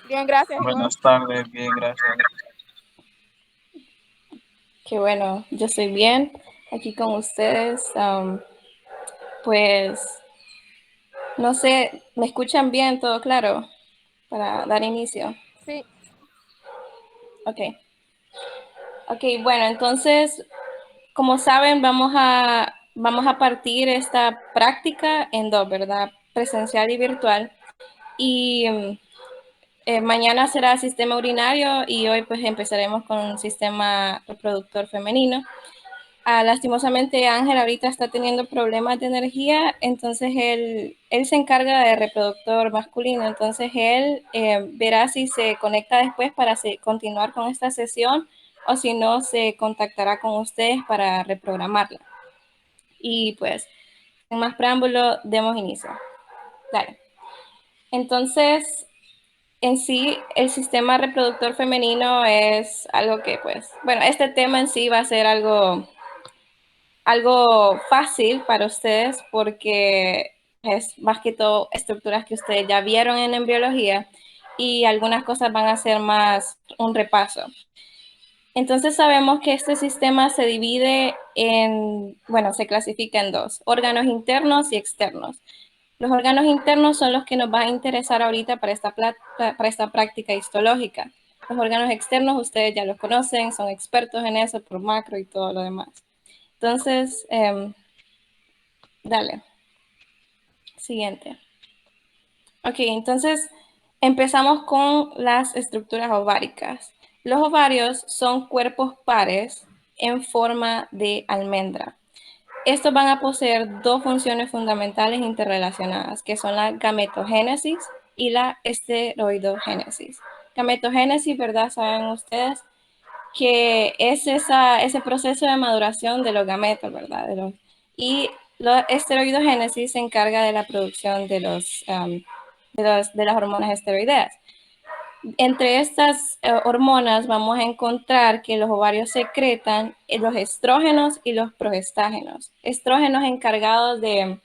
Bien, gracias. ¿Y Buenas vos? tardes, bien, gracias. Qué bueno, yo estoy bien aquí con ustedes. Pues no sé, ¿me escuchan bien? ¿Todo claro? Para dar inicio. Sí, Ok. Ok, bueno, entonces, como saben, vamos a partir esta práctica en dos, ¿verdad? Presencial y virtual. Y mañana será sistema urinario y hoy pues empezaremos con un sistema reproductor femenino. Lastimosamente Ángel ahorita está teniendo problemas de energía, entonces él se encarga de reproductor masculino, entonces él verá si se conecta después para continuar con esta sesión o si no se contactará con ustedes para reprogramarla. Y pues, sin más preámbulo, demos inicio. Dale. Entonces, en sí, el sistema reproductor femenino es algo que, pues, bueno, este tema en sí va a ser algo fácil para ustedes porque es más que todo estructuras que ustedes ya vieron en embriología y algunas cosas van a ser más un repaso. Entonces sabemos que este sistema se divide bueno, se clasifica en dos, órganos internos y externos. Los órganos internos son los que nos van a interesar ahorita para esta práctica histológica. Los órganos externos ustedes ya los conocen, son expertos en eso por macro y todo lo demás. Entonces, dale, siguiente. Ok, entonces empezamos con las estructuras ováricas. Los ovarios son cuerpos pares en forma de almendra. Estos van a poseer dos funciones fundamentales interrelacionadas, que son la gametogénesis y la esteroidogénesis. Gametogénesis, ¿verdad? Saben ustedes que es ese proceso de maduración de los gametos, ¿verdad? Y la esteroidogénesis se encarga de la producción de las hormonas esteroideas. Entre estas hormonas vamos a encontrar que los ovarios secretan los estrógenos y los progestágenos. Estrógenos encargados de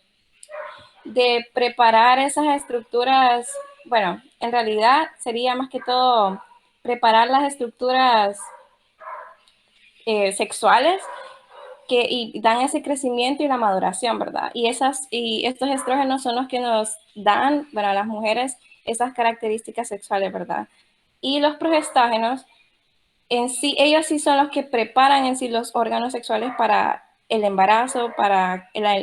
preparar esas estructuras, bueno, en realidad sería más que todo preparar las estructuras sexuales y dan ese crecimiento y la maduración, ¿verdad? Y estos estrógenos son los que nos dan, bueno, a las mujeres esas características sexuales, ¿verdad? Y los progestágenos, en sí, ellos sí son los que preparan en sí los órganos sexuales para el embarazo, para la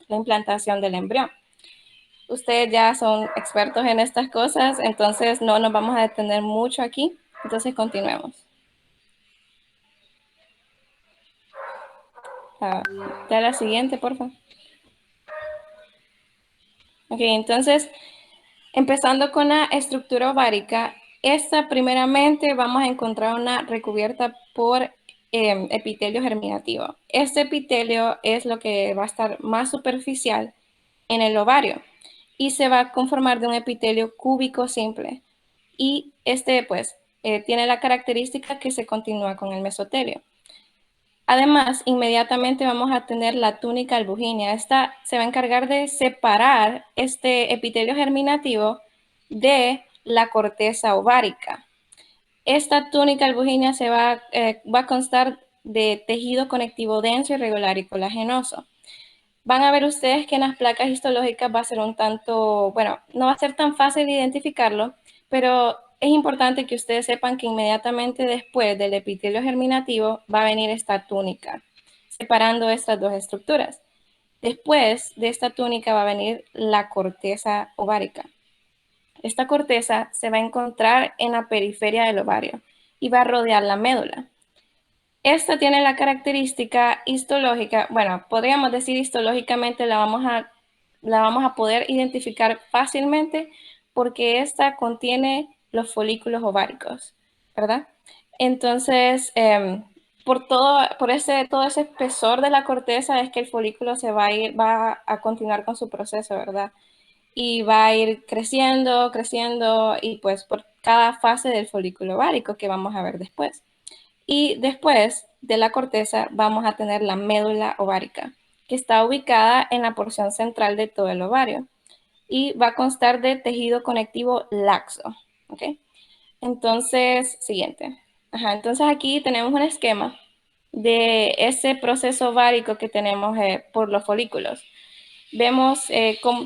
implantación del embrión. Ustedes ya son expertos en estas cosas, entonces no nos vamos a detener mucho aquí. Entonces continuemos. Da la siguiente, por favor. Ok, entonces, empezando con la estructura ovárica, esta primeramente vamos a encontrar una recubierta por epitelio germinativo. Este epitelio es lo que va a estar más superficial en el ovario y se va a conformar de un epitelio cúbico simple. Y este, pues, tiene la característica que se continúa con el mesotelio. Además, inmediatamente vamos a tener la túnica albugínea. Esta se va a encargar de separar este epitelio germinativo de la corteza ovárica. Esta túnica albugínea va a constar de tejido conectivo denso, irregular y colagenoso. Van a ver ustedes que en las placas histológicas va a ser un tanto, bueno, no va a ser tan fácil identificarlo, pero es importante que ustedes sepan que inmediatamente después del epitelio germinativo va a venir esta túnica, separando estas dos estructuras. Después de esta túnica va a venir la corteza ovárica. Esta corteza se va a encontrar en la periferia del ovario y va a rodear la médula. Esta tiene la característica histológica, bueno, podríamos decir histológicamente la vamos a poder identificar fácilmente porque esta contiene los folículos ováricos, ¿verdad? Entonces, todo ese espesor de la corteza es que el folículo va a continuar con su proceso, ¿verdad? Y va a ir creciendo, creciendo y pues por cada fase del folículo ovárico que vamos a ver después. Y después de la corteza vamos a tener la médula ovárica, que está ubicada en la porción central de todo el ovario. y va a constar de tejido conectivo laxo. ¿Ok? Entonces, siguiente. Ajá, entonces aquí tenemos un esquema de ese proceso ovárico que tenemos por los folículos. Vemos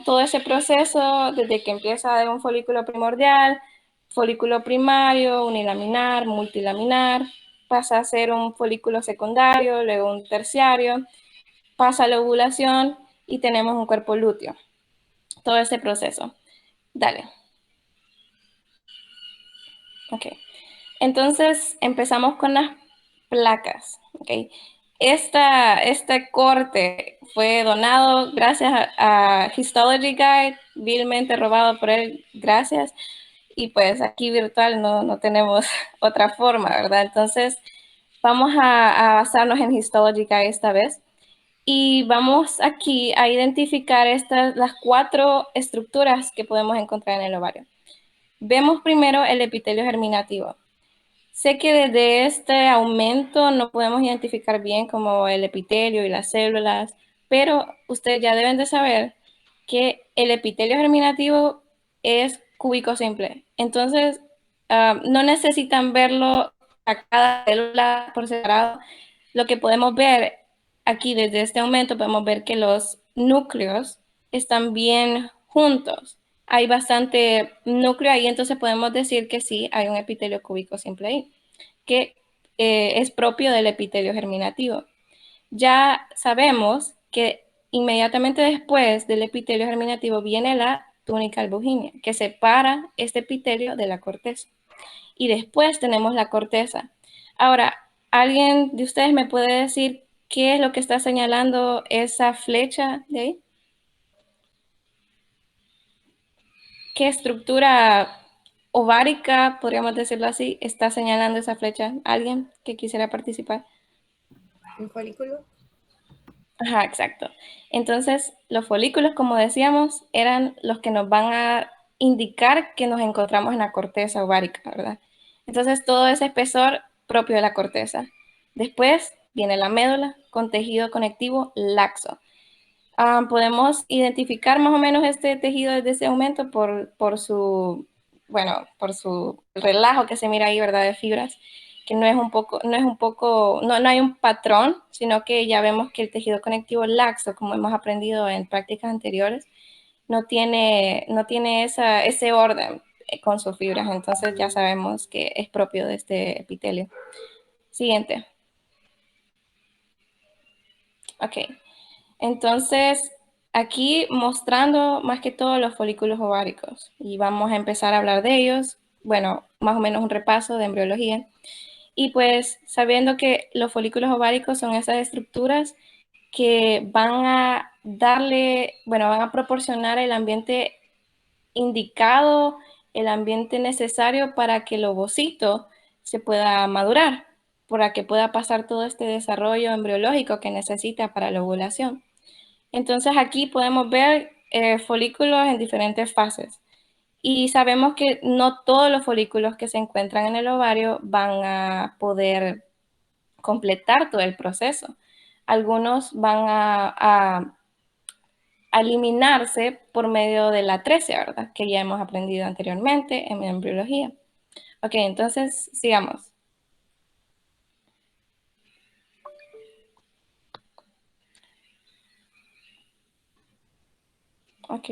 todo ese proceso desde que empieza de un folículo primordial, folículo primario, unilaminar, multilaminar, pasa a ser un folículo secundario, luego un terciario, pasa a la ovulación y tenemos un cuerpo lúteo. Todo ese proceso. Dale. Ok. Entonces empezamos con las placas. ¿Okay? Este corte fue donado gracias a Histology Guide, vilmente robado por él, gracias. Y pues aquí virtual no tenemos otra forma, ¿verdad? Entonces vamos a basarnos en Histology Guide esta vez. Y vamos aquí a identificar las 4 estructuras que podemos encontrar en el ovario. Vemos primero el epitelio germinativo. Sé que desde este aumento no podemos identificar bien como el epitelio y las células, pero ustedes ya deben de saber que el epitelio germinativo es cúbico simple. Entonces, no necesitan verlo a cada célula por separado. Lo que podemos ver aquí desde este aumento, podemos ver que los núcleos están bien juntos. Hay bastante núcleo ahí, entonces podemos decir que sí, hay un epitelio cúbico simple ahí, que es propio del epitelio germinativo. Ya sabemos que inmediatamente después del epitelio germinativo viene la túnica albuginea, que separa este epitelio de la corteza. Y después tenemos la corteza. Ahora, ¿alguien de ustedes me puede decir qué es lo que está señalando esa flecha de ahí? ¿Qué estructura ovárica, podríamos decirlo así, está señalando esa flecha? ¿Alguien que quisiera participar? ¿Un folículo? Ajá, exacto. Entonces, los folículos, como decíamos, eran los que nos van a indicar que nos encontramos en la corteza ovárica, ¿verdad? Entonces, todo ese espesor propio de la corteza. Después viene la médula con tejido conectivo laxo. Podemos identificar más o menos este tejido desde ese aumento por su, bueno, por su relajo que se mira ahí, ¿verdad? De fibras, que no hay un patrón, sino que ya vemos que el tejido conectivo laxo, como hemos aprendido en prácticas anteriores, no tiene ese orden con sus fibras, entonces ya sabemos que es propio de este epitelio. Siguiente. Ok. Entonces, aquí mostrando más que todo los folículos ováricos y vamos a empezar a hablar de ellos, bueno, más o menos un repaso de embriología. Y pues sabiendo que los folículos ováricos son esas estructuras que van a darle, bueno, van a proporcionar el ambiente indicado, el ambiente necesario para que el ovocito se pueda madurar, para que pueda pasar todo este desarrollo embriológico que necesita para la ovulación. Entonces aquí podemos ver folículos en diferentes fases y sabemos que no todos los folículos que se encuentran en el ovario van a poder completar todo el proceso. Algunos van a eliminarse por medio de la atresia, ¿verdad? Que ya hemos aprendido anteriormente en embriología. Ok, entonces sigamos. Ok,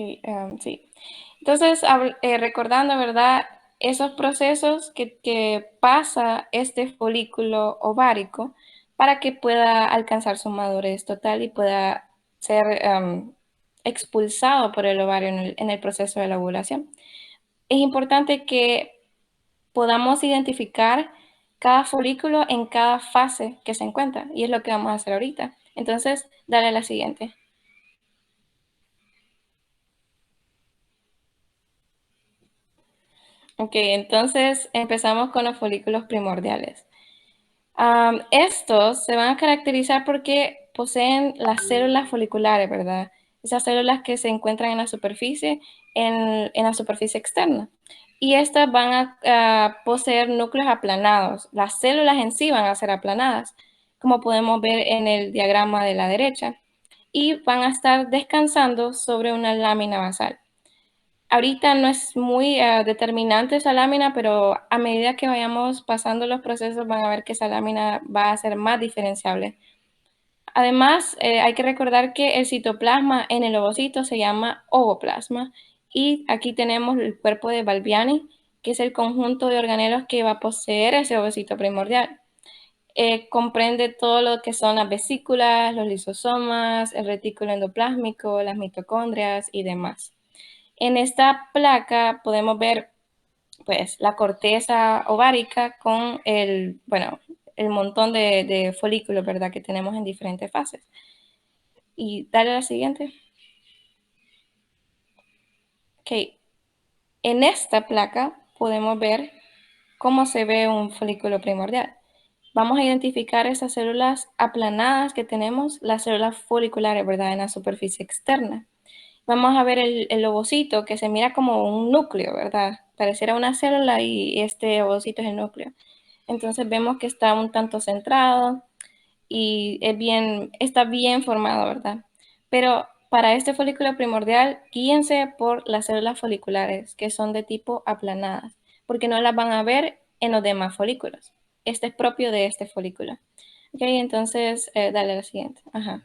sí. Entonces, recordando, ¿verdad? Esos procesos que pasa este folículo ovárico para que pueda alcanzar su madurez total y pueda ser expulsado por el ovario en el proceso de la ovulación. Es importante que podamos identificar cada folículo en cada fase que se encuentra y es lo que vamos a hacer ahorita. Entonces, dale a la siguiente. Ok, entonces empezamos con los folículos primordiales. Estos se van a caracterizar porque poseen las células foliculares, ¿verdad? Esas células que se encuentran en la superficie, en la superficie externa. Y estas van a poseer núcleos aplanados. Las células en sí van a ser aplanadas, como podemos ver en el diagrama de la derecha. Y van a estar descansando sobre una lámina basal. Ahorita no es muy determinante esa lámina, pero a medida que vayamos pasando los procesos van a ver que esa lámina va a ser más diferenciable. Además, hay que recordar que el citoplasma en el ovocito se llama ovoplasma y aquí tenemos el cuerpo de Balbiani, que es el conjunto de organelos que va a poseer ese ovocito primordial. Comprende todo lo que son las vesículas, los lisosomas, el retículo endoplásmico, las mitocondrias y demás. En esta placa podemos ver pues la corteza ovárica con el montón de folículos, ¿verdad? Que tenemos en diferentes fases. Y dale a la siguiente. Ok, en esta placa podemos ver cómo se ve un folículo primordial. Vamos a identificar esas células aplanadas que tenemos, las células foliculares, ¿verdad? En la superficie externa. Vamos a ver el ovocito que se mira como un núcleo, ¿verdad? Pareciera una célula y este ovocito es el núcleo. Entonces vemos que está un tanto centrado y está bien formado, ¿verdad? Pero para este folículo primordial, guíense por las células foliculares, que son de tipo aplanadas, porque no las van a ver en los demás folículos. Este es propio de este folículo. Ok, entonces, dale a la siguiente. Ajá.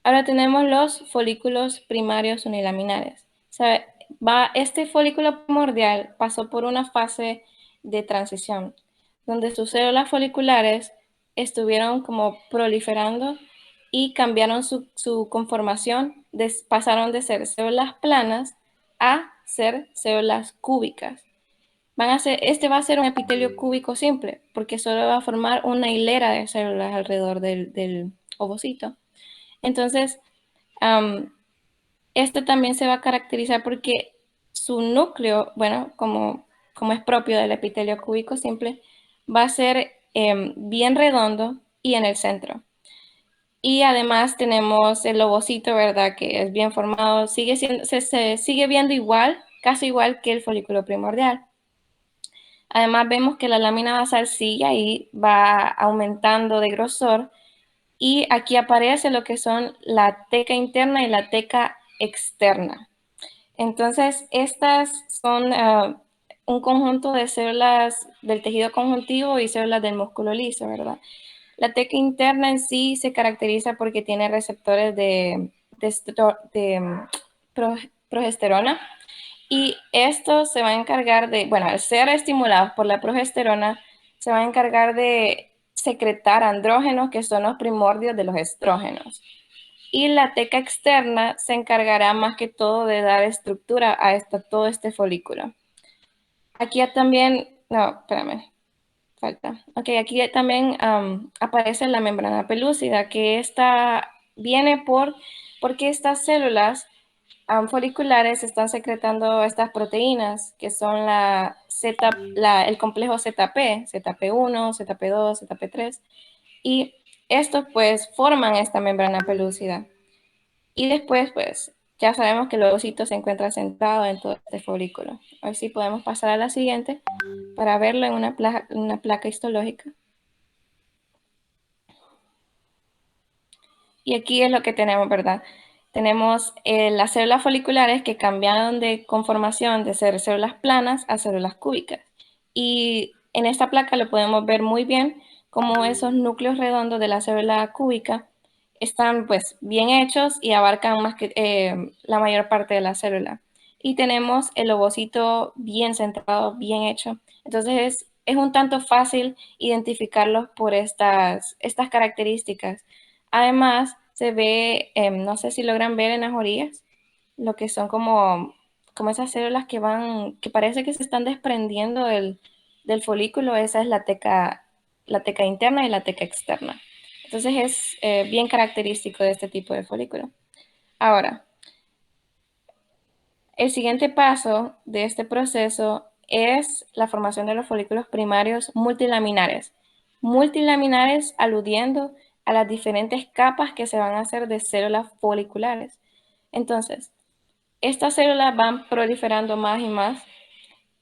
Ahora tenemos los folículos primarios unilaminares. Este folículo primordial pasó por una fase de transición, donde sus células foliculares estuvieron como proliferando y cambiaron su conformación, pasaron de ser células planas a ser células cúbicas. Este va a ser un epitelio cúbico simple, porque solo va a formar una hilera de células alrededor del ovocito. Entonces, Um, este también se va a caracterizar porque su núcleo, bueno, como es propio del epitelio cúbico simple, va a ser bien redondo y en el centro. Y además tenemos el ovocito, ¿verdad? Que es bien formado, se sigue viendo igual, casi igual que el folículo primordial. Además vemos que la lámina basal sigue ahí, va aumentando de grosor y aquí aparece lo que son la teca interna y la teca externa. Entonces, estas son un conjunto de células del tejido conjuntivo y células del músculo liso, ¿verdad? La teca interna en sí se caracteriza porque tiene receptores de progesterona y estos se van a encargar bueno, al ser estimulados por la progesterona, se van a encargar de secretar andrógenos que son los primordios de los estrógenos. Y la teca externa se encargará más que todo de dar estructura a todo este folículo. Aquí también, no, espérame, falta. Ok, aquí también aparece la membrana pelúcida, que esta viene porque estas células foliculares están secretando estas proteínas, que son el complejo ZP, ZP1, ZP2, ZP3, y estos pues forman esta membrana pelúcida. Y después, pues, ya sabemos que el ovocito se encuentra sentado en todo este folículo. Hoy sí podemos pasar a la siguiente para verlo en una placa histológica. Y aquí es lo que tenemos, ¿verdad? Tenemos las células foliculares que cambiaron de conformación de ser células planas a células cúbicas. Y en esta placa lo podemos ver muy bien cómo esos núcleos redondos de la célula cúbica están pues bien hechos y abarcan más que la mayor parte de la célula. Y tenemos el ovocito bien centrado, bien hecho. Entonces es un tanto fácil identificarlos por estas características. Además, se ve, no sé si logran ver en las orillas, lo que son como esas células que parece que se están desprendiendo del folículo. Esa es la teca interna y la teca externa. Entonces es bien característico de este tipo de folículo. Ahora, el siguiente paso de este proceso es la formación de los folículos primarios multilaminares. Multilaminares aludiendo a las diferentes capas que se van a hacer de células foliculares. Entonces, estas células van proliferando más y más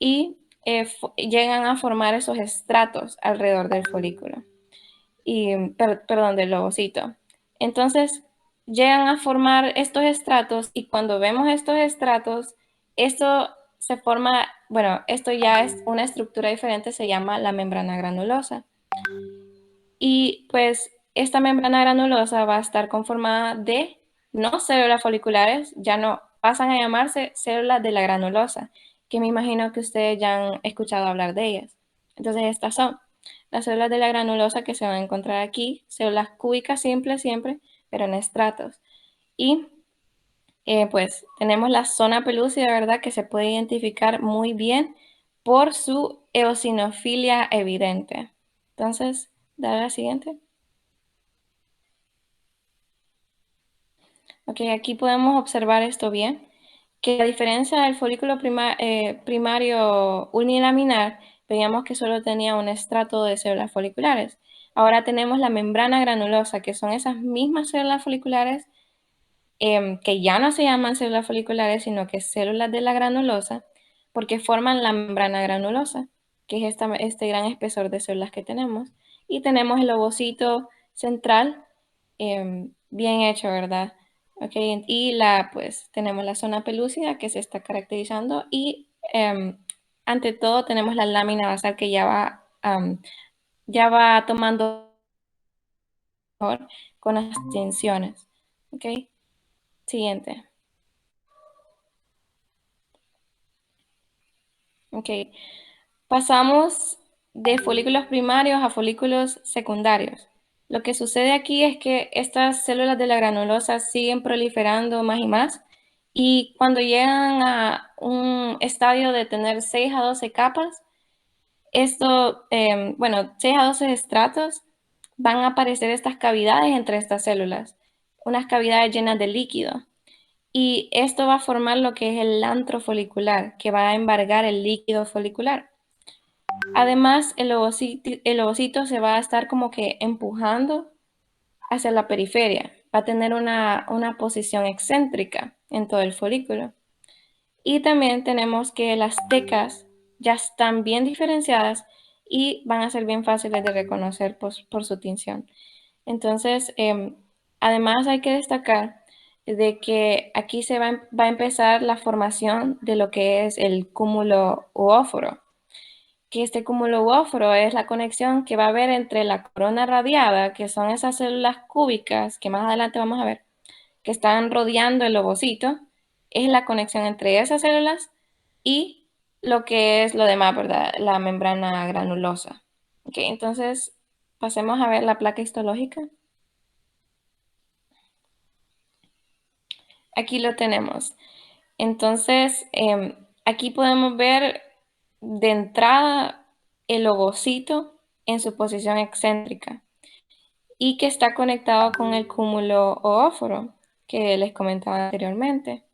y llegan a formar esos estratos alrededor del folículo perdón, del ovocito. Entonces, llegan a formar estos estratos y cuando vemos estos estratos, esto se forma, bueno, esto ya es una estructura diferente, se llama la membrana granulosa. Y pues esta membrana granulosa va a estar conformada de no células foliculares, ya no pasan a llamarse células de la granulosa, que me imagino que ustedes ya han escuchado hablar de ellas. Entonces estas son las células de la granulosa que se van a encontrar aquí, células cúbicas simples siempre, pero en estratos. Y pues tenemos la zona pelúcida, ¿verdad? Que se puede identificar muy bien por su eosinofilia evidente. Entonces, dale a la siguiente. Ok, aquí podemos observar esto bien, que a diferencia del folículo primario unilaminar, veíamos que solo tenía un estrato de células foliculares. Ahora tenemos la membrana granulosa, que son esas mismas células foliculares que ya no se llaman células foliculares, sino que células de la granulosa, porque forman la membrana granulosa, que es este gran espesor de células que tenemos. Y tenemos el ovocito central, bien hecho, ¿verdad? Okay, y pues tenemos la zona pelúcida que se está caracterizando y ante todo tenemos la lámina basal que ya va tomando mejor con las tensiones. Ok, siguiente. Ok, pasamos de folículos primarios a folículos secundarios. Lo que sucede aquí es que estas células de la granulosa siguen proliferando más y más y cuando llegan a un estadio de tener 6 a 12 capas, bueno, 6 a 12 estratos, van a aparecer estas cavidades entre estas células, unas cavidades llenas de líquido. Y esto va a formar lo que es el antro folicular, que va a embargar el líquido folicular. Además, el ovocito se va a estar como que empujando hacia la periferia. Va a tener una posición excéntrica en todo el folículo. Y también tenemos que las tecas ya están bien diferenciadas y van a ser bien fáciles de reconocer por su tinción. Entonces, además hay que destacar de que aquí va a empezar la formación de lo que es el cúmulo uóforo, que este cúmulo uóforo es la conexión que va a haber entre la corona radiada, que son esas células cúbicas que más adelante vamos a ver, que están rodeando el ovocito, es la conexión entre esas células y lo que es lo demás, ¿verdad? La membrana granulosa. Ok, entonces pasemos a ver la placa histológica. Aquí lo tenemos. Entonces, aquí podemos ver de entrada el ovocito en su posición excéntrica y que está conectado con el cúmulo oóforo que les comentaba anteriormente.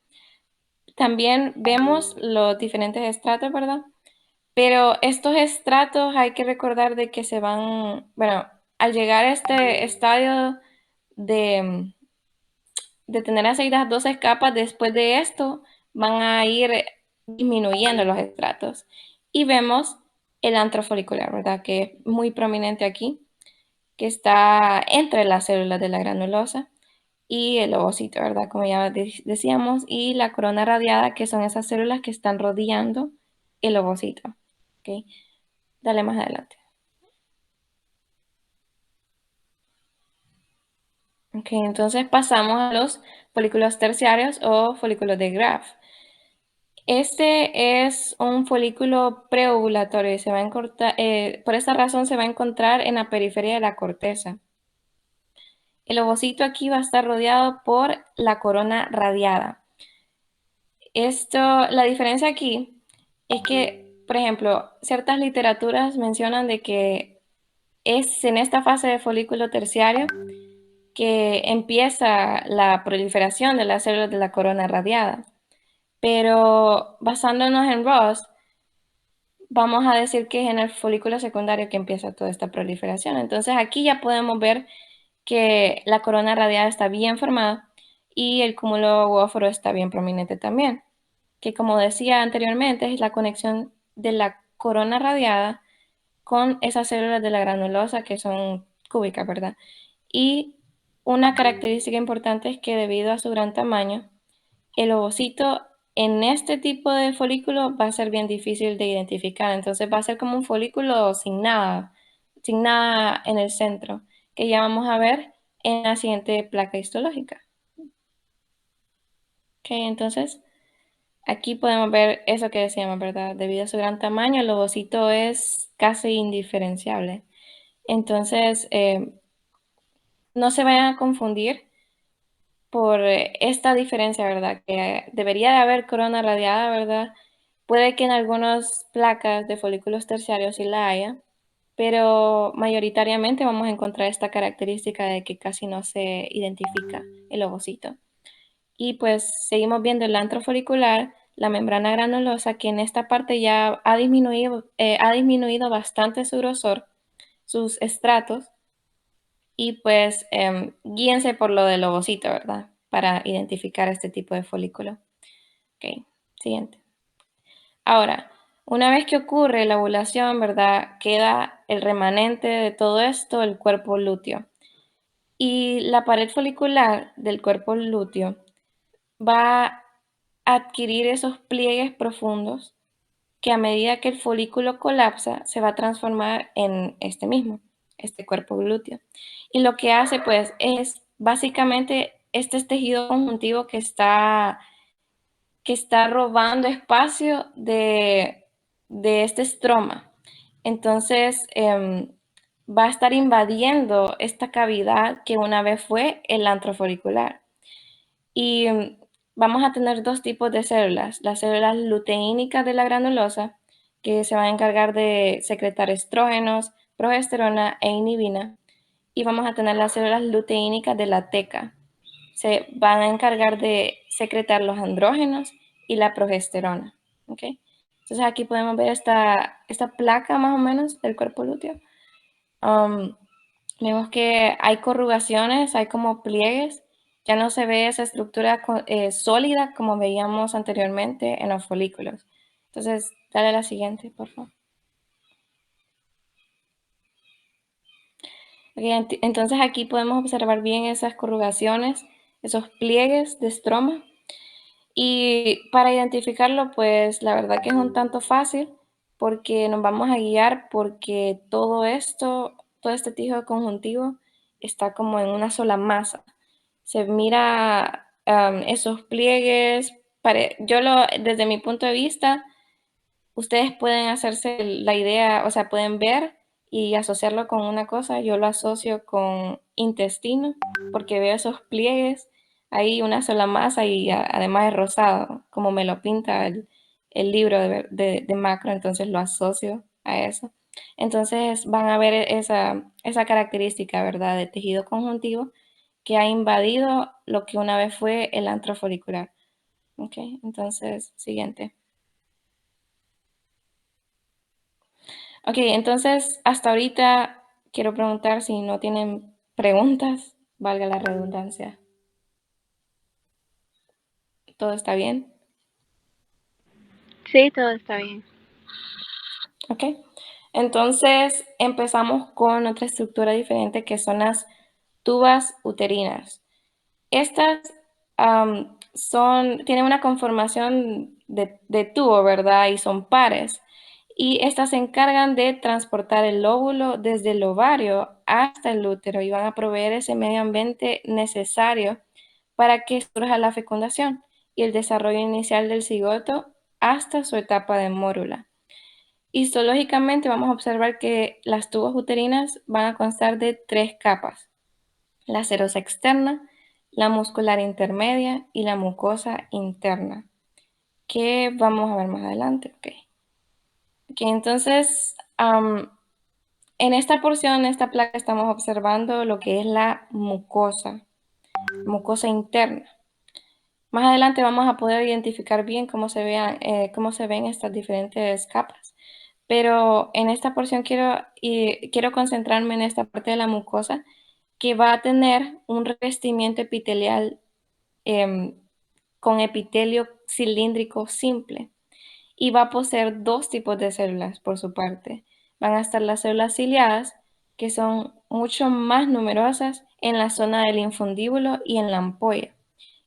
También vemos los diferentes estratos, ¿verdad? Pero estos estratos hay que recordar de que se van, bueno, al llegar a este estadio de, de tener aceitadas 12 capas, después de esto van a ir disminuyendo los estratos. Y vemos el antro folicular, ¿verdad? Que es muy prominente aquí, que está entre las células de la granulosa y el ovocito, ¿verdad? Como ya decíamos, y la corona radiada, que son esas células que están rodeando el ovocito. ¿Ok? Dale más adelante. Ok, entonces pasamos a los folículos terciarios o folículos de Graf. Este es un folículo preovulatorio y por esta razón se va a encontrar en la periferia de la corteza. El ovocito aquí va a estar rodeado por la corona radiada. La diferencia aquí es que, por ejemplo, ciertas literaturas mencionan de que es en esta fase de folículo terciario que empieza la proliferación de las células de la corona radiada. Pero basándonos en Ross, vamos a decir que es en el folículo secundario que empieza toda esta proliferación. Entonces aquí ya podemos ver que la corona radiada está bien formada y el cúmulo uóforo está bien prominente también, que como decía anteriormente es la conexión de la corona radiada con esas células de la granulosa que son cúbicas, ¿verdad? Y una característica importante es que debido a su gran tamaño, el ovocito En este tipo de folículo va a ser bien difícil de identificar, entonces va a ser como un folículo sin nada en el centro, que ya vamos a ver en la siguiente placa histológica. Ok, entonces aquí podemos ver eso que decíamos, ¿verdad? Debido a su gran tamaño, el ovocito es casi indiferenciable. Entonces, no se vayan a confundir por esta diferencia, ¿verdad? Que debería de haber corona radiada, ¿verdad? Puede que en algunas placas de folículos terciarios sí la haya, pero mayoritariamente vamos a encontrar esta característica de que casi no se identifica el ovocito. Y pues seguimos viendo el antro folicular, la membrana granulosa, que en esta parte ya ha disminuido bastante su grosor, sus estratos, y pues guíense por lo del ovocito, ¿verdad? Para identificar este tipo de folículo. Ok, siguiente. Ahora, una vez que ocurre la ovulación, ¿verdad? Queda el remanente de todo esto, el cuerpo lúteo. Y la pared folicular del cuerpo lúteo va a adquirir esos pliegues profundos que a medida que el folículo colapsa se va a transformar en este cuerpo glúteo. Y lo que hace pues es básicamente este tejido conjuntivo que está robando espacio de este estroma. Entonces va a estar invadiendo esta cavidad que una vez fue el antro folicular. Y vamos a tener dos tipos de células, las células luteínicas de la granulosa, que se van a encargar de secretar estrógenos, progesterona e inhibina, y vamos a tener las células luteínicas de la teca, se van a encargar de secretar los andrógenos y la progesterona. ¿Okay? Entonces aquí podemos ver esta placa más o menos del cuerpo lúteo. Vemos que hay corrugaciones, hay como pliegues, ya no se ve esa estructura sólida como veíamos anteriormente en los folículos. Entonces, dale a la siguiente, por favor. Okay, entonces aquí podemos observar bien esas corrugaciones, esos pliegues de estroma. Y para identificarlo, pues la verdad que es un tanto fácil porque nos vamos a guiar porque todo este tejido conjuntivo está como en una sola masa. Se mira esos pliegues, desde mi punto de vista, ustedes pueden hacerse la idea, o sea, pueden ver y asociarlo con una cosa. Yo lo asocio con intestino porque veo esos pliegues, ahí una sola masa y además es rosado, como me lo pinta el libro de macro, entonces lo asocio a eso. Entonces van a ver esa característica, ¿verdad?, de tejido conjuntivo que ha invadido lo que una vez fue el antro folicular. Ok, entonces, siguiente. Ok, entonces hasta ahorita quiero preguntar si no tienen preguntas, valga la redundancia. ¿Todo está bien? Sí, todo está bien. Ok. Entonces empezamos con otra estructura diferente que son las tubas uterinas. Estas tienen una conformación de tubo, ¿verdad? Y son pares. Y estas se encargan de transportar el óvulo desde el ovario hasta el útero y van a proveer ese medio ambiente necesario para que surja la fecundación y el desarrollo inicial del cigoto hasta su etapa de mórula. Histológicamente vamos a observar que las tubas uterinas van a constar de tres capas: la serosa externa, la muscular intermedia y la mucosa interna, que vamos a ver más adelante. Ok, entonces, en esta porción, en esta placa, estamos observando lo que es la mucosa interna. Más adelante vamos a poder identificar bien cómo se ven estas diferentes capas. Pero en esta porción quiero concentrarme en esta parte de la mucosa que va a tener un revestimiento epitelial em, con epitelio cilíndrico simple y va a poseer dos tipos de células por su parte. Van a estar las células ciliadas, que son mucho más numerosas en la zona del infundíbulo y en la ampolla.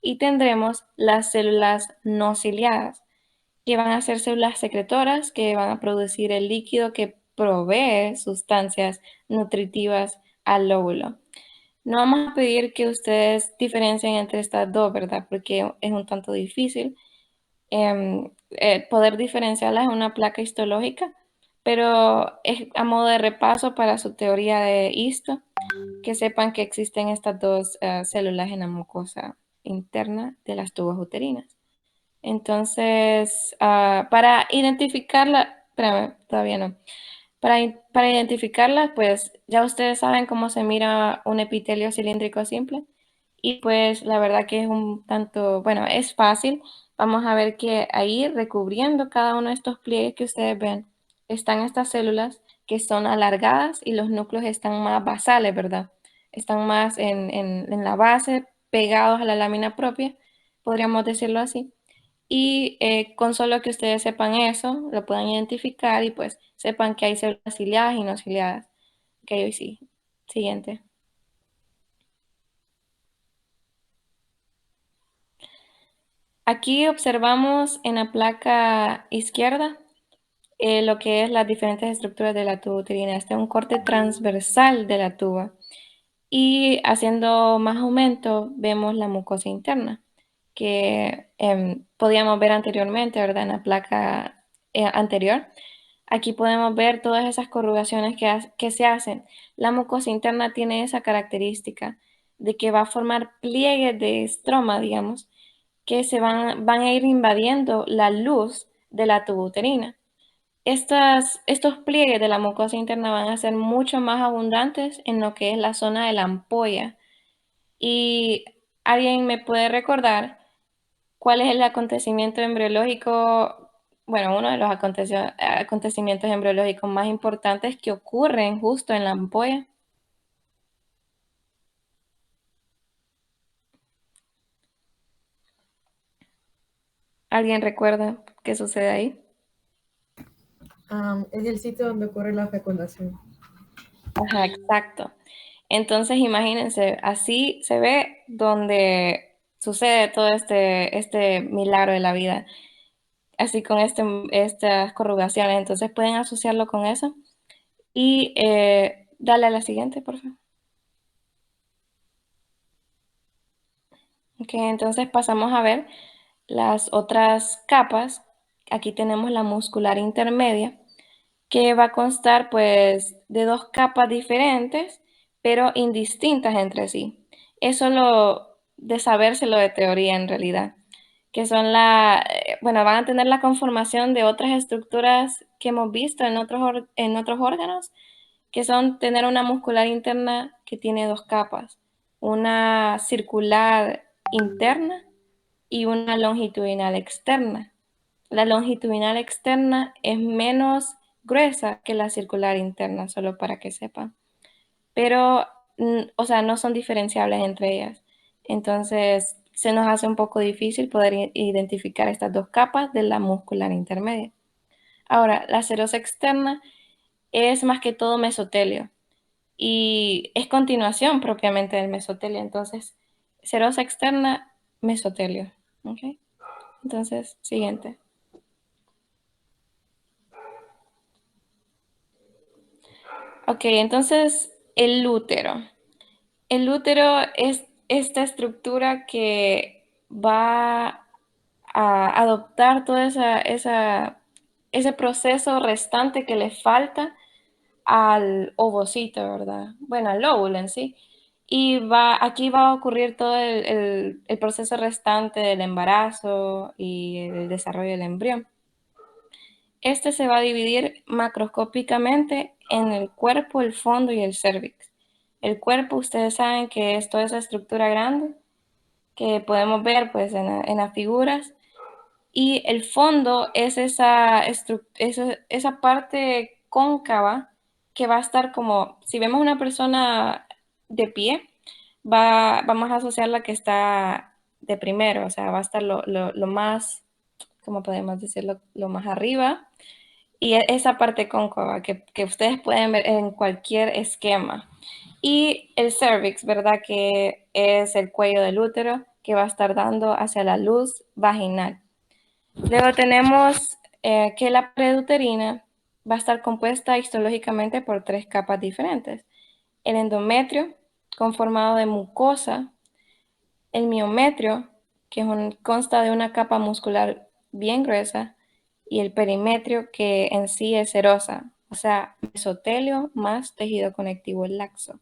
y tendremos las células no ciliadas, que van a ser células secretoras que van a producir el líquido que provee sustancias nutritivas al lóbulo. No vamos a pedir que ustedes diferencien entre estas dos, ¿verdad? Porque es un tanto difícil poder diferenciarlas en una placa histológica, pero es a modo de repaso para su teoría de histo, que sepan que existen estas dos células en la mucosa interna de las tubas uterinas. Entonces, para identificarla, espérame, todavía no. Para identificarlas, pues ya ustedes saben cómo se mira un epitelio cilíndrico simple. Y pues la verdad que es un tanto, bueno, es fácil. Vamos a ver que ahí recubriendo cada uno de estos pliegues que ustedes ven, están estas células que son alargadas y los núcleos están más basales, ¿verdad? Están más en la base, pegados a la lámina propia, podríamos decirlo así. Y con solo que ustedes sepan eso, lo puedan identificar y pues sepan que hay células ciliadas y no ciliadas. Ok, hoy sí. Siguiente. Aquí observamos en la placa izquierda lo que es las diferentes estructuras de la tuba uterina. Este es un corte transversal de la tuba. Y haciendo más aumento, vemos la mucosa interna, que podíamos ver anteriormente, ¿verdad? En la placa anterior. Aquí podemos ver todas esas corrugaciones que se hacen. La mucosa interna tiene esa característica de que va a formar pliegues de estroma, digamos, que van a ir invadiendo la luz de la tuba uterina. Estos pliegues de la mucosa interna van a ser mucho más abundantes en lo que es la zona de la ampolla. ¿Y alguien me puede recordar cuál es el acontecimiento embriológico, bueno, uno de los acontecimientos embriológicos más importantes que ocurren justo en la ampolla? ¿Alguien recuerda qué sucede ahí? Es el sitio donde ocurre la fecundación. Ajá, exacto. Entonces, imagínense, así se ve donde sucede todo este milagro de la vida, así con estas corrugaciones. Entonces, pueden asociarlo con eso. Y dale a la siguiente, por favor. Ok, entonces pasamos a ver las otras capas. Aquí tenemos la muscular intermedia, que va a constar pues de dos capas diferentes, pero indistintas entre sí. Eso lo de sabérselo de teoría en realidad, que son bueno, van a tener la conformación de otras estructuras que hemos visto en otros órganos, que son tener una muscular interna que tiene dos capas, una circular interna y una longitudinal externa. La longitudinal externa es menos gruesa que la circular interna, solo para que sepan. Pero, o sea, no son diferenciables entre ellas. Entonces, se nos hace un poco difícil poder identificar estas dos capas de la muscular intermedia. Ahora, la serosa externa es más que todo mesotelio y es continuación propiamente del mesotelio. Entonces, serosa externa, mesotelio. ¿Ok? Entonces, siguiente. Ok, entonces el útero. El útero es esta estructura que va a adoptar todo ese proceso restante que le falta al ovocito, ¿verdad? Bueno, al óvulo en sí. Y aquí va a ocurrir todo el proceso restante del embarazo y el desarrollo del embrión. Este se va a dividir macroscópicamente en el cuerpo, el fondo y el cérvix. El cuerpo, ustedes saben que es toda esa estructura grande que podemos ver pues en las figuras. Y el fondo es esa parte cóncava que va a estar como, si vemos una persona de pie, vamos a asociarla que está de primero, o sea, va a estar lo más, ¿cómo podemos decirlo? Lo más arriba y esa parte cóncava que ustedes pueden ver en cualquier esquema. Y el cervix, ¿verdad? Que es el cuello del útero, que va a estar dando hacia la luz vaginal. Luego tenemos que la pared uterina va a estar compuesta histológicamente por 3 capas diferentes. El endometrio, conformado de mucosa, el miometrio, que consta de una capa muscular bien gruesa, y el perimetrio, que en sí es serosa, o sea, mesotelio más tejido conectivo laxo.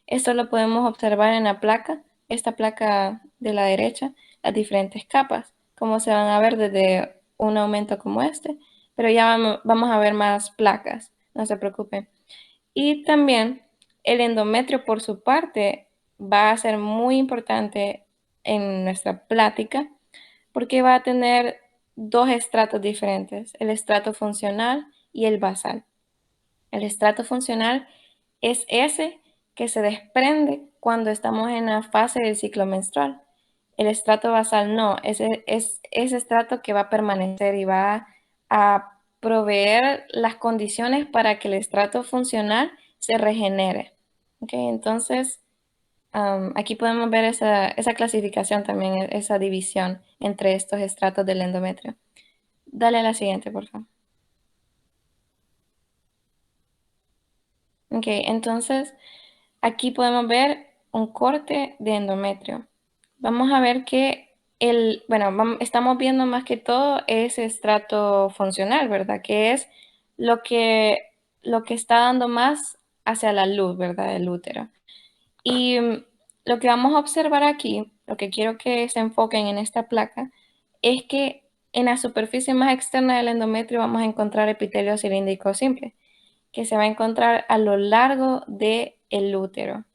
Esto lo podemos observar en la placa, esta placa de la derecha, las diferentes capas, como se van a ver desde un aumento como este, pero ya vamos a ver más placas, no se preocupen. Y también el endometrio, por su parte, va a ser muy importante en nuestra plática porque va a tener 2 estratos diferentes, el estrato funcional y el basal. El estrato funcional es ese que se desprende cuando estamos en la fase del ciclo menstrual. El estrato basal no, ese es ese estrato que va a permanecer y va a proveer las condiciones para que el estrato funcional se regenere. ¿Okay? Entonces, aquí podemos ver esa clasificación también, esa división entre estos estratos del endometrio. Dale a la siguiente, por favor. Ok, entonces aquí podemos ver un corte de endometrio. Vamos a ver que estamos viendo más que todo ese estrato funcional, ¿verdad? Que es lo que, lo que está dando más hacia la luz, ¿verdad? Del útero. Y lo que vamos a observar aquí, lo que quiero que se enfoquen en esta placa, es que en la superficie más externa del endometrio vamos a encontrar epitelio cilíndrico simple, que se va a encontrar a lo largo del útero.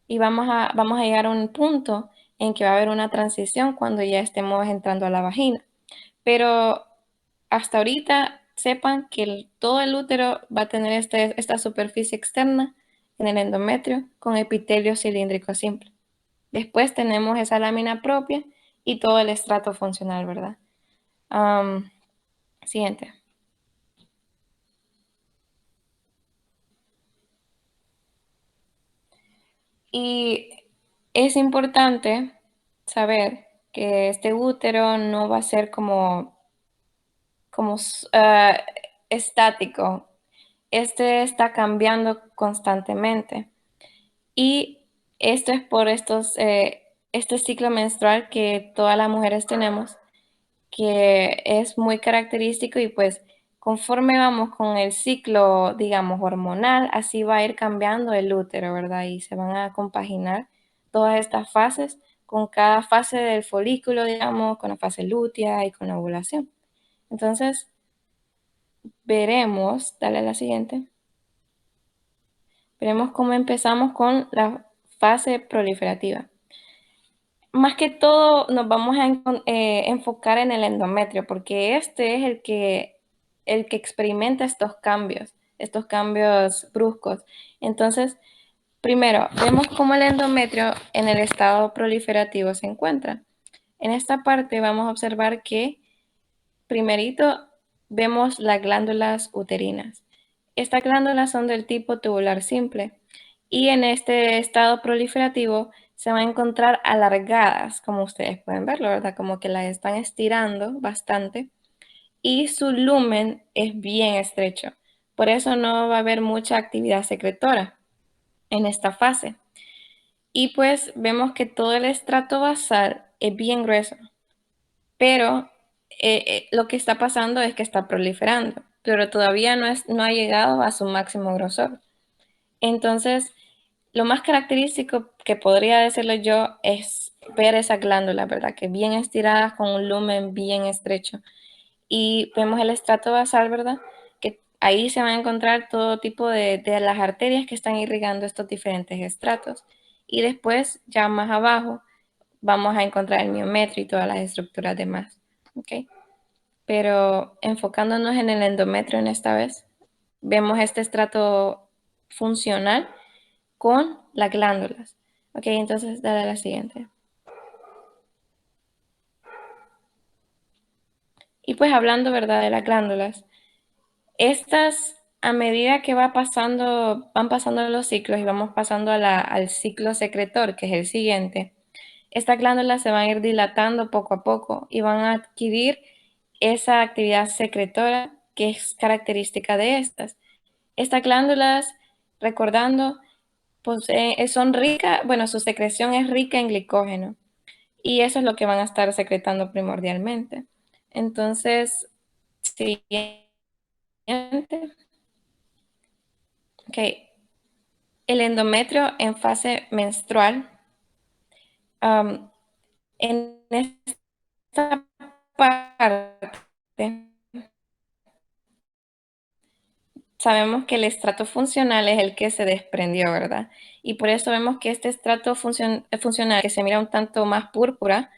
Y vamos a llegar a un punto en que va a haber una transición cuando ya estemos entrando a la vagina. Pero hasta ahorita sepan que todo el útero va a tener esta superficie externa en el endometrio con epitelio cilíndrico simple. Después tenemos esa lámina propia y todo el estrato funcional, ¿verdad? Siguiente. Y es importante saber que este útero no va a ser como estático. Este está cambiando constantemente. Y esto es por este ciclo menstrual que todas las mujeres tenemos, que es muy característico y pues conforme vamos con el ciclo, digamos, hormonal, así va a ir cambiando el útero, ¿verdad? Y se van a compaginar todas estas fases con cada fase del folículo, digamos, con la fase lútea y con la ovulación. Entonces, dale a la siguiente, veremos cómo empezamos con la fase proliferativa. Más que todo nos vamos a enfocar en el endometrio, porque este es el que experimenta estos cambios bruscos. Entonces, primero, vemos cómo el endometrio en el estado proliferativo se encuentra. En esta parte vamos a observar que, primerito, vemos las glándulas uterinas. Estas glándulas son del tipo tubular simple y en este estado proliferativo se van a encontrar alargadas, como ustedes pueden verlo, ¿verdad? Como que las están estirando bastante y su lumen es bien estrecho. Por eso no va a haber mucha actividad secretora en esta fase. Y pues vemos que todo el estrato basal es bien grueso, pero lo que está pasando es que está proliferando, pero todavía no ha llegado a su máximo grosor. Entonces, lo más característico que podría decirle yo es ver esa glándula, ¿verdad? Que bien estiradas con un lumen bien estrecho. Y vemos el estrato basal, ¿verdad? Que ahí se van a encontrar todo tipo de las arterias que están irrigando estos diferentes estratos. Y después, ya más abajo, vamos a encontrar el miometrio y todas las estructuras demás. ¿Ok? Pero enfocándonos en el endometrio en esta vez, vemos este estrato funcional con las glándulas. Ok, entonces dale a la siguiente. Y pues hablando, ¿verdad? De las glándulas, estas a medida que van pasando los ciclos y vamos pasando al ciclo secretor, que es el siguiente, Estas glándulas se van a ir dilatando poco a poco y van a adquirir esa actividad secretora que es característica de estas. Estas glándulas, recordando, pues, son ricas, bueno, su secreción es rica en glicógeno y eso es lo que van a estar secretando primordialmente. Entonces, siguiente. Ok, el endometrio en fase menstrual. En esta parte sabemos que el estrato funcional es el que se desprendió, ¿verdad? Y por eso vemos que este estrato funcional, que se mira un tanto más púrpura,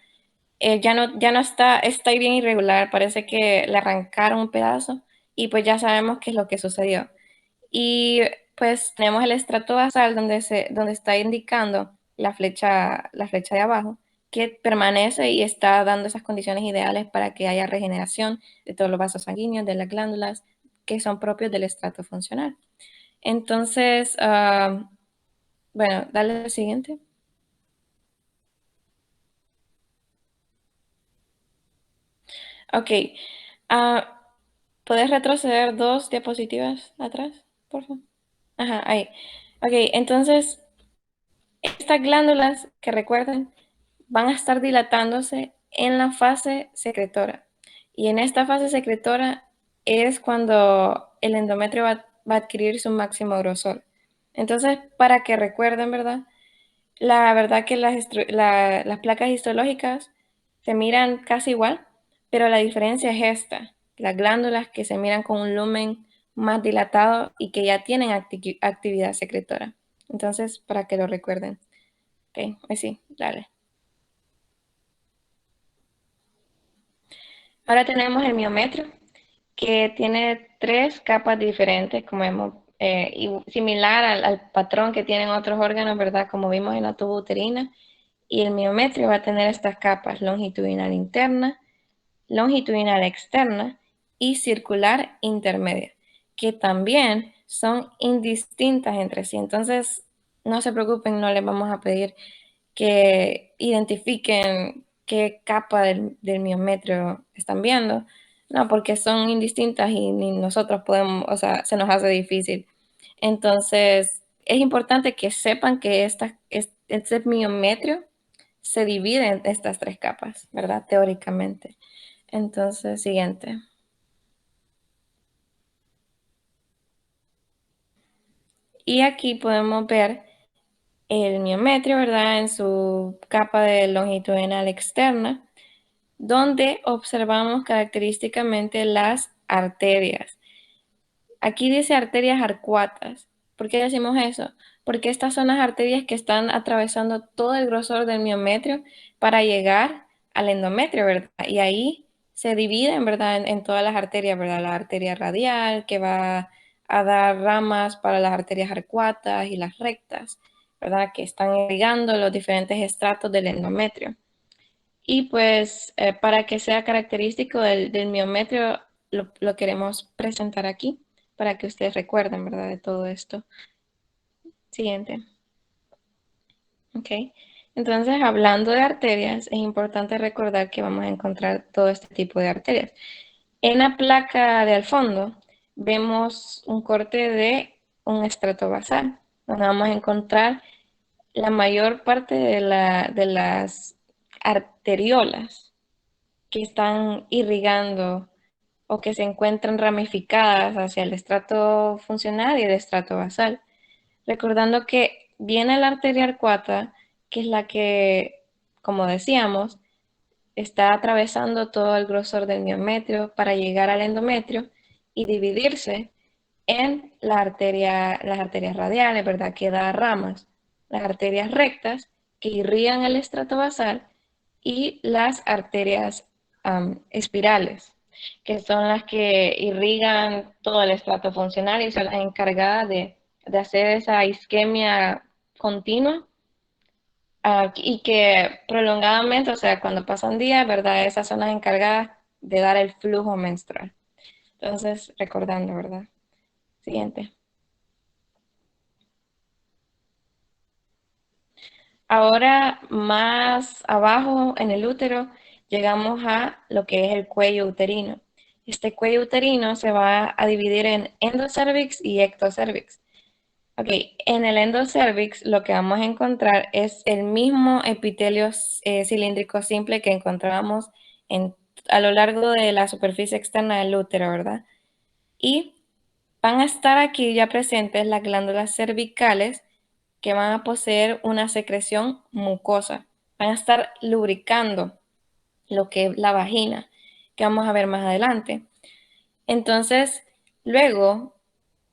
ya no está bien irregular, parece que le arrancaron un pedazo y pues ya sabemos qué es lo que sucedió. Y pues tenemos el estrato basal donde está indicando la flecha de abajo, que permanece y está dando esas condiciones ideales para que haya regeneración de todos los vasos sanguíneos, de las glándulas, que son propios del estrato funcional. Entonces, bueno, dale al siguiente. Ok. ah, ¿Puedes retroceder 2 diapositivas atrás, por favor? Ajá, ahí. Ok, entonces, estas glándulas que recuerden van a estar dilatándose en la fase secretora. Y en esta fase secretora es cuando el endometrio va a adquirir su máximo grosor. Entonces, para que recuerden, ¿verdad? La verdad que las placas histológicas se miran casi igual, pero la diferencia es esta, las glándulas que se miran con un lumen más dilatado y que ya tienen actividad secretora. Entonces, para que lo recuerden. Ok, ahí sí, dale. Ahora tenemos el miometrio, que tiene 3 capas diferentes, como vemos, similar al patrón que tienen otros órganos, ¿verdad? Como vimos en la tuba uterina. Y el miometrio va a tener estas capas: longitudinal interna, longitudinal externa y circular intermedia, que también son indistintas entre sí. Entonces, no se preocupen, no les vamos a pedir que identifiquen qué capa del miometrio están viendo, no, porque son indistintas y ni nosotros podemos, o sea, se nos hace difícil. Entonces, es importante que sepan que este miometrio se divide en estas 3 capas, ¿verdad? Teóricamente. Entonces, siguiente. Y aquí podemos ver el miometrio, ¿verdad? En su capa de longitudinal externa, donde observamos característicamente las arterias. Aquí dice arterias arcuatas. ¿Por qué decimos eso? Porque estas son las arterias que están atravesando todo el grosor del miometrio para llegar al endometrio, ¿verdad? Y ahí se dividen, ¿verdad? En todas las arterias, ¿verdad? La arteria radial que va a dar ramas para las arterias arcuatas y las rectas, ¿verdad? Que están irrigando los diferentes estratos del endometrio. Y pues para que sea característico del miometrio, lo queremos presentar aquí para que ustedes recuerden, ¿verdad? De todo esto. Siguiente. Ok. Entonces, hablando de arterias, es importante recordar que vamos a encontrar todo este tipo de arterias. En la placa de al fondo vemos un corte de un estrato basal, donde vamos a encontrar la mayor parte de las arteriolas que están irrigando o que se encuentran ramificadas hacia el estrato funcional y el estrato basal. Recordando que viene la arteria arcuata, que es la que, como decíamos, está atravesando todo el grosor del miometrio para llegar al endometrio y dividirse en las arterias radiales, ¿verdad? Que da ramas, las arterias rectas que irrigan el estrato basal y las arterias espirales, que son las que irrigan todo el estrato funcional y son las encargadas de hacer esa isquemia continua, y que prolongadamente, o sea, cuando pasan días, ¿verdad? Esas son las encargadas de dar el flujo menstrual. Entonces, recordando, ¿verdad? Siguiente. Ahora, más abajo en el útero, llegamos a lo que es el cuello uterino. Este cuello uterino se va a dividir en endocervix y ectocervix. Ok, en el endocervix lo que vamos a encontrar es el mismo epitelio cilíndrico simple que encontrábamos a lo largo de la superficie externa del útero, ¿verdad? Y van a estar aquí ya presentes las glándulas cervicales que van a poseer una secreción mucosa. Van a estar lubricando lo que es la vagina, que vamos a ver más adelante. Entonces, luego,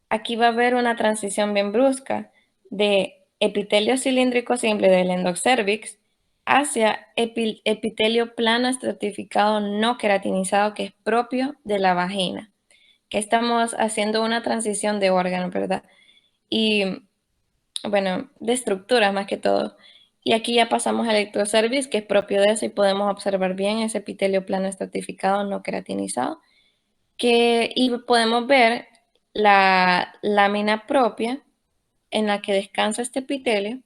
aquí va a haber una transición bien brusca de epitelio cilíndrico simple del endocervix hacia epitelio plano estratificado no queratinizado que es propio de la vagina, que estamos haciendo una transición de órgano, ¿verdad? Y bueno, de estructuras más que todo. Y aquí ya pasamos al ectocervix, que es propio de eso, y podemos observar bien ese epitelio plano estratificado no queratinizado, y podemos ver la lámina propia en la que descansa este epitelio,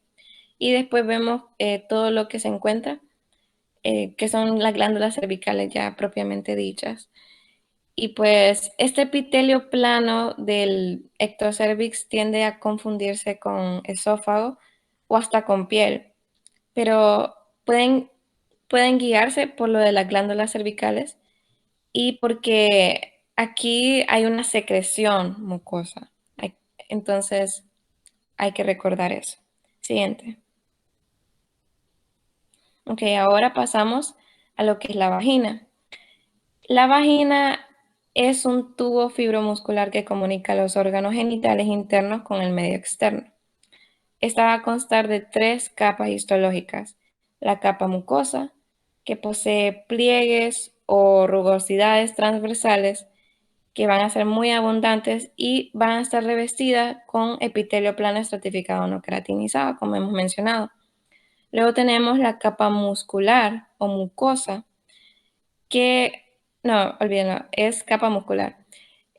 y después vemos todo lo que se encuentra, que son las glándulas cervicales ya propiamente dichas. Y pues este epitelio plano del ectocervix tiende a confundirse con esófago o hasta con piel, pero pueden guiarse por lo de las glándulas cervicales y porque aquí hay una secreción mucosa. Entonces hay que recordar eso. Siguiente. Ok, ahora pasamos a lo que es la vagina. La vagina es un tubo fibromuscular que comunica los órganos genitales internos con el medio externo. Esta va a constar de tres capas histológicas. La capa mucosa, que posee pliegues o rugosidades transversales que van a ser muy abundantes y van a estar revestidas con epitelio plano estratificado no queratinizado, como hemos mencionado. Luego tenemos la capa muscular o mucosa, que, no, olvídenlo, es capa muscular.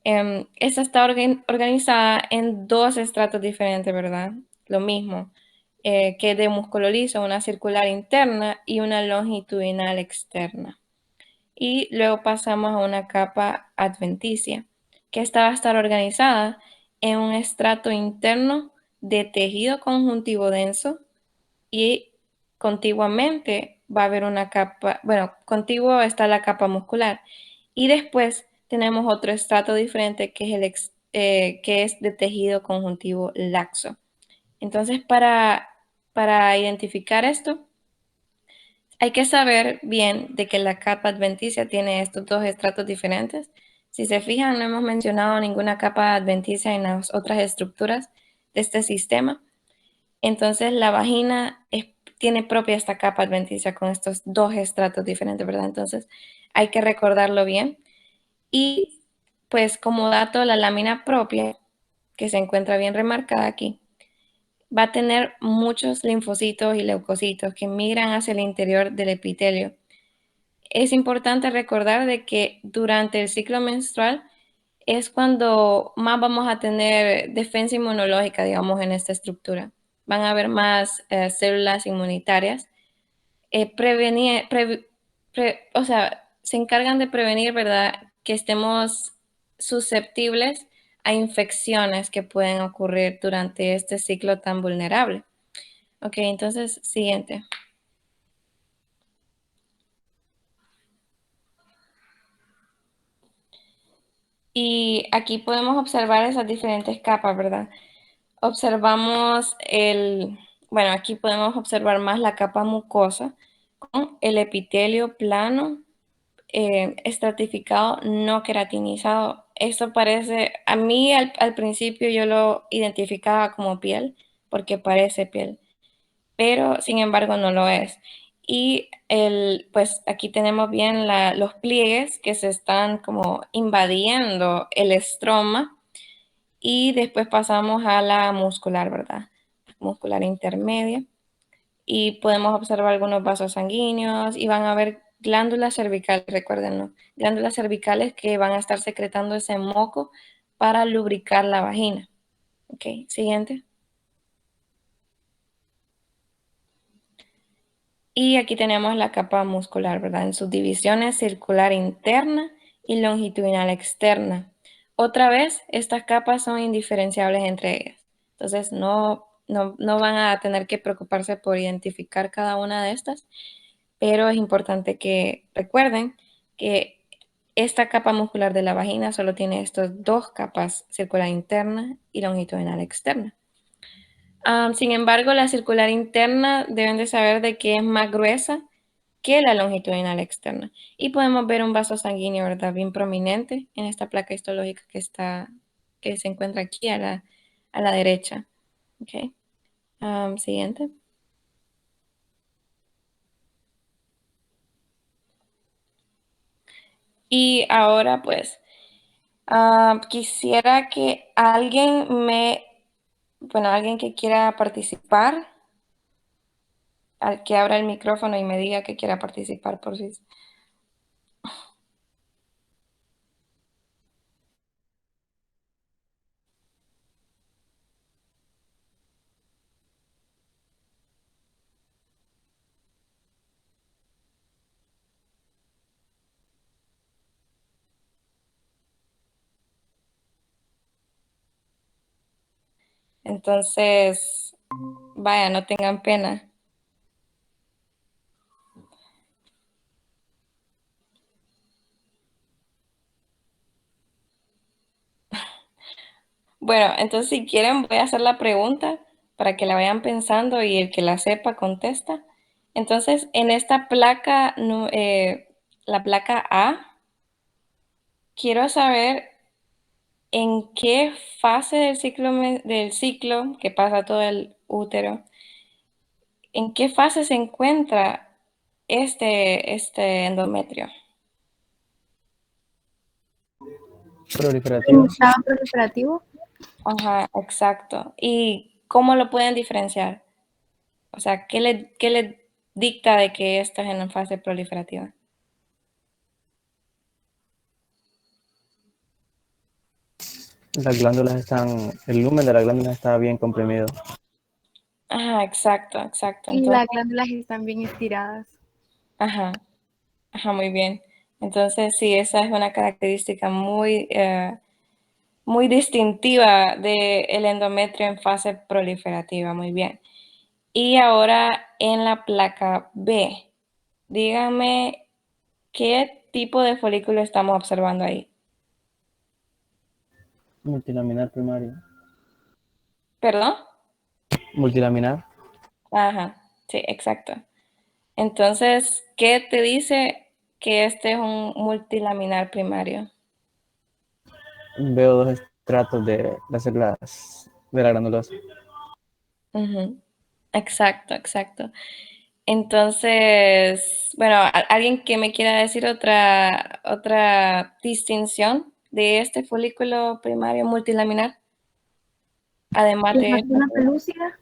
Esta está organizada en dos estratos diferentes, ¿verdad? Lo mismo, que de músculo liso, una circular interna y una longitudinal externa. Y luego pasamos a una capa adventicia, que esta va a estar organizada en un estrato interno de tejido conjuntivo denso y contiguamente va a haber una capa, bueno, contiguo está la capa muscular y después tenemos otro estrato diferente que es, que es de tejido conjuntivo laxo. Entonces, para identificar esto, hay que saber bien de que la capa adventicia tiene estos dos estratos diferentes. Si se fijan, no hemos mencionado ninguna capa adventicia en las otras estructuras de este sistema. Entonces, la vagina tiene propia esta capa adventicia con estos dos estratos diferentes, ¿verdad? Entonces, hay que recordarlo bien. Y, pues, como dato, la lámina propia, que se encuentra bien remarcada aquí, va a tener muchos linfocitos y leucocitos que migran hacia el interior del epitelio. Es importante recordar de que durante el ciclo menstrual es cuando más vamos a tener defensa inmunológica, digamos, en esta estructura. Van a haber más células inmunitarias. O sea, se encargan de prevenir, ¿verdad? Que estemos susceptibles a infecciones que pueden ocurrir durante este ciclo tan vulnerable. Ok, entonces, siguiente. Y aquí podemos observar esas diferentes capas, ¿verdad? Observamos bueno, aquí podemos observar más la capa mucosa con el epitelio plano, estratificado, no queratinizado. Esto parece, a mí al principio yo lo identificaba como piel, porque parece piel, pero sin embargo no lo es. Y pues aquí tenemos bien los pliegues que se están como invadiendo el estroma y después pasamos a la muscular, ¿verdad? Muscular intermedia. Y podemos observar algunos vasos sanguíneos y van a haber glándulas cervicales, recuérdenlo, glándulas cervicales que van a estar secretando ese moco para lubricar la vagina. Ok, siguiente. Y aquí tenemos la capa muscular, ¿verdad? En sus divisiones circular interna y longitudinal externa. Otra vez, estas capas son indiferenciables entre ellas. Entonces, no van a tener que preocuparse por identificar cada una de estas, pero es importante que recuerden que esta capa muscular de la vagina solo tiene estas dos capas, circular interna y longitudinal externa. Sin embargo, la circular interna deben de saber de que es más gruesa que la longitudinal externa. Y podemos ver un vaso sanguíneo, ¿verdad? Bien prominente en esta placa histológica que se encuentra aquí a la derecha. Okay. Siguiente. Y ahora pues quisiera que alguien que quiera participar, al que abra el micrófono y me diga que quiera participar por sí. Entonces, vaya, no tengan pena. Bueno, entonces si quieren voy a hacer la pregunta para que la vayan pensando y el que la sepa contesta. Entonces, en esta placa, la placa A, quiero saber en qué fase del ciclo que pasa todo el útero, en qué fase se encuentra este endometrio. Proliferativo. Estado proliferativo. Ajá, exacto. ¿Y cómo lo pueden diferenciar? O sea, qué le dicta de que esto es en fase proliferativa? Las glándulas están, el lumen de las glándulas está bien comprimido. Ajá, exacto, exacto. Y Entonces, las glándulas están bien estiradas. ajá, ajá, muy bien. Entonces, sí, esa es una característica muy distintiva del endometrio en fase proliferativa. Muy bien. Y ahora en la placa B, dígame qué tipo de folículo estamos observando ahí. Multilaminar primario. ¿Perdón? Multilaminar. Ajá, sí, exacto. Entonces, ¿qué te dice que este es un multilaminar primario? Veo dos estratos de las células de la granulosa. Ujú. Exacto, exacto. Entonces, bueno, ¿alguien que me quiera decir otra distinción de este folículo primario multilaminar? Además de La esta, zona pelúcida.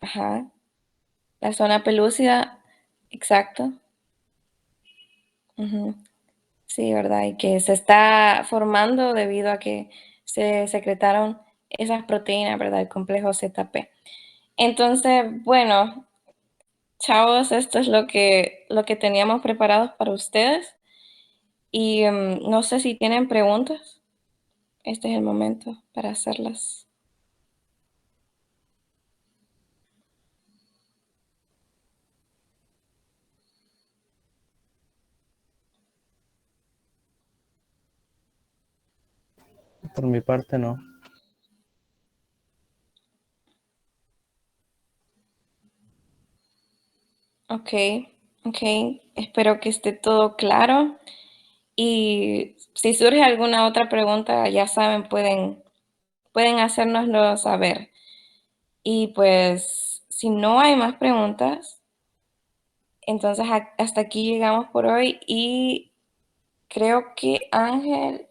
ajá, la zona pelúcida, exacto. Ujú. Sí, ¿verdad? Y que se está formando debido a que se secretaron esas proteínas, ¿verdad? El complejo ZP. Entonces, bueno, chavos, esto es lo que teníamos preparados para ustedes. Y no sé si tienen preguntas. Este es el momento para hacerlas. Por mi parte, no. Ok, ok. Espero que esté todo claro. Y si surge alguna otra pregunta, ya saben, pueden hacérnoslo saber. Y pues, si no hay más preguntas, entonces hasta aquí llegamos por hoy y creo que Ángel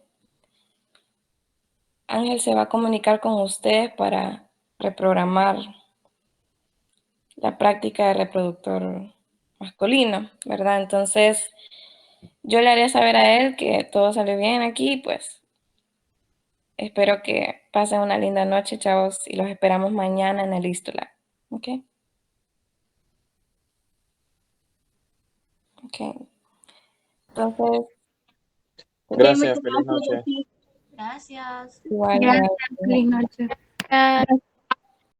se va a comunicar con ustedes para reprogramar la práctica de reproductor masculino, ¿verdad? Entonces, yo le haré saber a él que todo salió bien aquí, pues espero que pasen una linda noche, chavos, y los esperamos mañana en el Istula. ¿Ok? Ok. Entonces, Gracias, feliz noche. Gracias. igual, Gracias, feliz noche. Gracias.